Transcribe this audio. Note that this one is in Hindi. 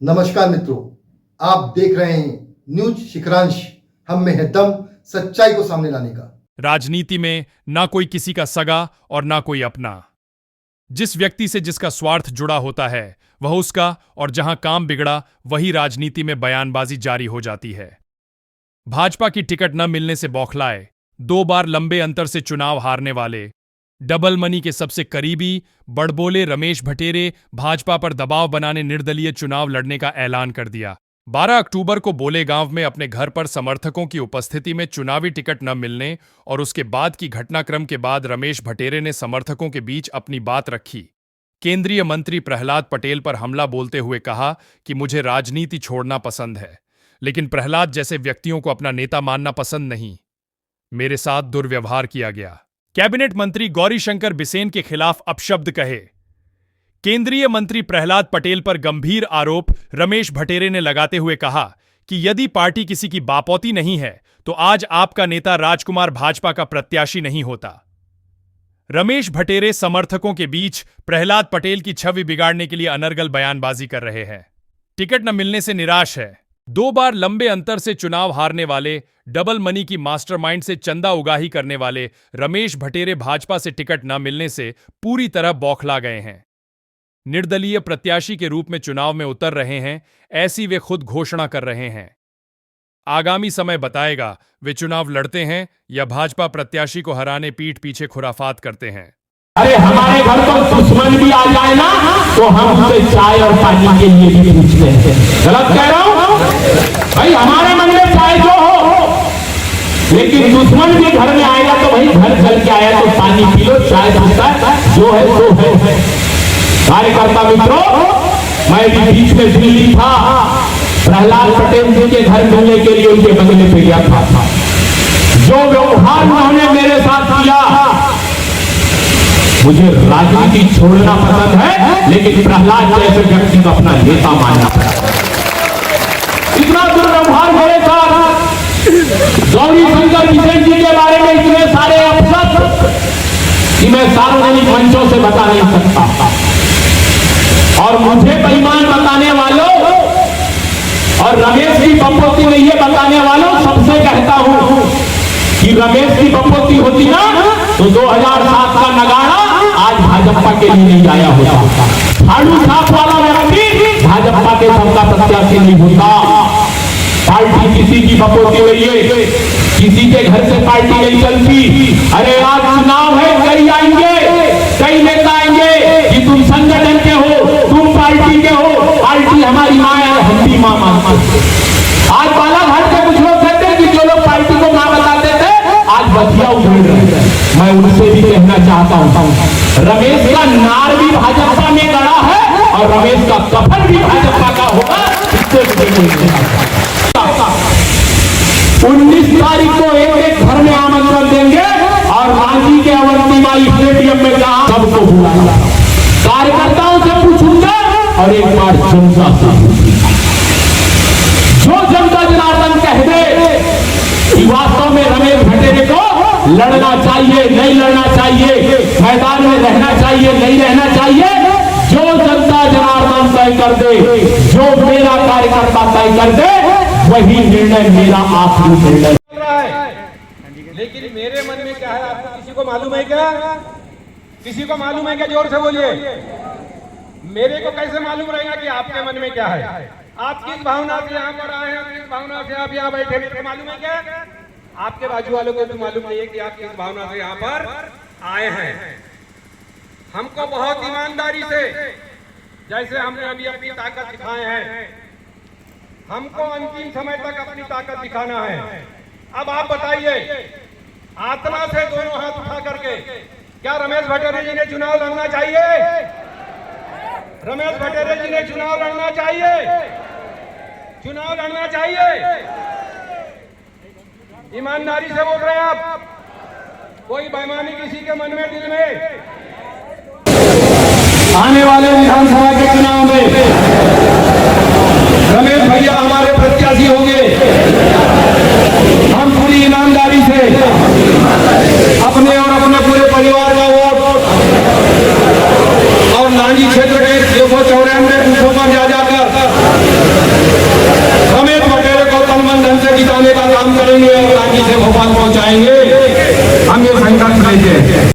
नमस्कार मित्रों, आप देख रहे हैं न्यूज शिखरांश। हम में है दम सच्चाई को सामने लाने का। राजनीति में ना कोई किसी का सगा और ना कोई अपना। जिस व्यक्ति से जिसका स्वार्थ जुड़ा होता है वह उसका, और जहां काम बिगड़ा वही राजनीति में बयानबाजी जारी हो जाती है। भाजपा की टिकट न मिलने से बौखलाए 2 बार लंबे अंतर से चुनाव हारने वाले डबल मनी के सबसे करीबी बड़बोले रमेश भटेरे भाजपा पर दबाव बनाने निर्दलीय चुनाव लड़ने का ऐलान कर दिया। 12 अक्टूबर को बोलेगांव में अपने घर पर समर्थकों की उपस्थिति में चुनावी टिकट न मिलने और उसके बाद की घटनाक्रम के बाद रमेश भटेरे ने समर्थकों के बीच अपनी बात रखी। केंद्रीय मंत्री प्रहलाद पटेल पर हमला बोलते हुए कहा कि मुझे राजनीति छोड़ना पसंद है, लेकिन प्रहलाद जैसे व्यक्तियों को अपना नेता मानना पसंद नहीं। मेरे साथ दुर्व्यवहार किया गया। कैबिनेट मंत्री गौरीशंकर बिसेन के खिलाफ अपशब्द कहे। केंद्रीय मंत्री प्रहलाद पटेल पर गंभीर आरोप रमेश भटेरे ने लगाते हुए कहा कि यदि पार्टी किसी की बापौती नहीं है तो आज आपका नेता राजकुमार भाजपा का प्रत्याशी नहीं होता। रमेश भटेरे समर्थकों के बीच प्रहलाद पटेल की छवि बिगाड़ने के लिए अनर्गल बयानबाजी कर रहे हैं। टिकट न मिलने से निराश है। 2 बार लंबे अंतर से चुनाव हारने वाले, डबल मनी की मास्टरमाइंड से चंदा उगाही करने वाले रमेश भटेरे भाजपा से टिकट न मिलने से पूरी तरह बौखला गए हैं। निर्दलीय प्रत्याशी के रूप में चुनाव में उतर रहे हैं, ऐसी वे खुद घोषणा कर रहे हैं। आगामी समय बताएगा वे चुनाव लड़ते हैं या भाजपा प्रत्याशी को हराने पीठ पीछे खुराफात करते हैं। अरे हमारे घर तो दुश्मन भी आ जाए ना तो हम उसे चाय और पानी के लिए भी पूछते हैं। गलत कह रहा हूं भाई? हमारे मन में चाय जो हो, लेकिन दुश्मन भी घर में आएगा तो भाई घर चल के आया तो पानी पी लो, चाय पीता जो है सो है। कार्यकर्ता मित्रों, मैं भी बीच में दिल्ली था, प्रहलाद पटेल जी के घर मिलने के लिए उनके बंगले पे गया था। जो व्यवहार उन्होंने मेरे साथ किया, मुझे राजनीति छोड़ना पसंद है, लेकिन प्रहलाद जैसे व्यक्ति को अपना नेता मानना पड़ता है। इतना दुर्व्यवहार मेरे साथ, गौरीशंकर बिसेन जी के बारे में इतने सारे अपशब्द कि मैं सार्वजनिक मंचों से बता नहीं सकता। और मुझे बेईमान बताने वालों और रमेश की बपौती नहीं है बताने वालों, सबसे कहता हूं कि रमेश की बपौती होती ना तो 2007 का नगाड़ा आज भाजपा के लिए नहीं आया होता। झाड़ू छाप वाला व्यक्ति भाजपा के सबका प्रत्याशी नहीं होता। पार्टी किसी की बपौती नहीं है, किसी के घर से पार्टी नहीं चलती। अरे आज चुनाव है, कई आएंगे, कई नेता आएंगे कि तुम संगठन के हो, तुम पार्टी के हो, पार्टी हमारी मां है, हम भी मां मानते। आज बालाघाट के कुछ लोग कहते हैं कि जो लोग पार्टी को मां बताते थे आज बतिया उछल रहे हैं। मैं उनसे भी कहना चाहता हूं, रमेश का नार भी भाजपा में गड़ा है और रमेश का कफन भी भाजपा का होगा। 19 तारीख को एक घर में आमंत्रण देंगे और रांची के अवंतीबाई स्टेडियम में जहां सबको बुलाएंगे, कार्यकर्ताओं से पूछूंगा और एक बार जनता से जो जनता जनार्दन कह दे कि वास्तव में रमेश भटेरे को लड़ना चाहिए, नहीं लड़ना चाहिए, मैदान में रहना चाहिए, नहीं रहना चाहिए, जो जनता जनार्दन तय कर दे, जो मेरा कार्यकर्ता तय कर दे, वही निर्णय मेरा आखिरी निर्णय। लेकिन मेरे मन में क्या है आपको किसी को मालूम है क्या? किसी को मालूम है क्या? जोर से बोलिए। मेरे को कैसे मालूम रहेगा कि आपके मन में क्या है? आप किस भावना से यहाँ पर आए हैं, किस भावना से आप यहाँ बैठे हैं, मालूम है क्या? आपके बाजू वालों को भी मालूम नहीं है कि आप किस भावना से यहाँ पर आए हैं। हमको बहुत ईमानदारी से, जैसे हमने अभी अपनी ताकत दिखाए हैं, हमको अंतिम समय तक अपनी ताकत दिखाना है। अब आप बताइए, आत्मा से दोनों हाथ उठा करके क्या रमेश भटेरे जी ने चुनाव लड़ना चाहिए? रमेश भटेरे जी ने चुनाव लड़ना चाहिए? चुनाव लड़ना चाहिए? ईमानदारी से बोल रहे हैं आप? कोई बेईमानी किसी के मन में, दिल में? आने वाले विधानसभा के चुनाव में रमेश भैया हमारे प्रत्याशी होंगे। हम पूरी ईमानदारी से अपने और अपने पूरे